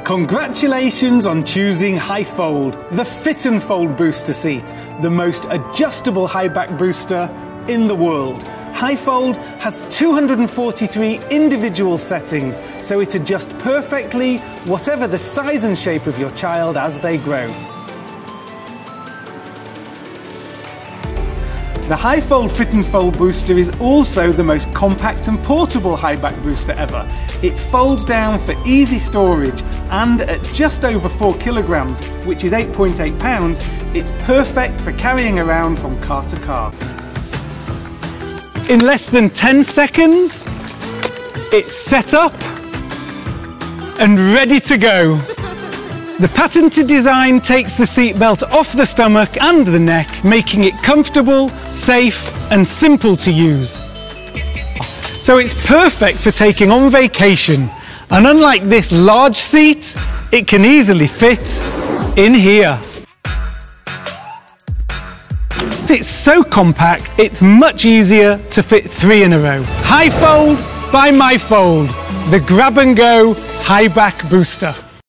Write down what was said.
Congratulations on choosing hifold, the fit and fold booster seat, the most adjustable high back booster in the world. hifold has 243 individual settings, so it adjusts perfectly whatever the size and shape of your child as they grow. The hifold fit and fold booster is also the most compact and portable high back booster ever. It folds down for easy storage, and at just over 4 kilograms, which is 8.8 pounds, it's perfect for carrying around from car to car. In less than 10 seconds, it's set up and ready to go. The patented design takes the seatbelt off the stomach and the neck, making it comfortable, safe and simple to use. So it's perfect for taking on vacation, and unlike this large seat, it can easily fit in here. It's so compact, it's much easier to fit 3 in a row. hifold by myfold, the grab and go high back booster.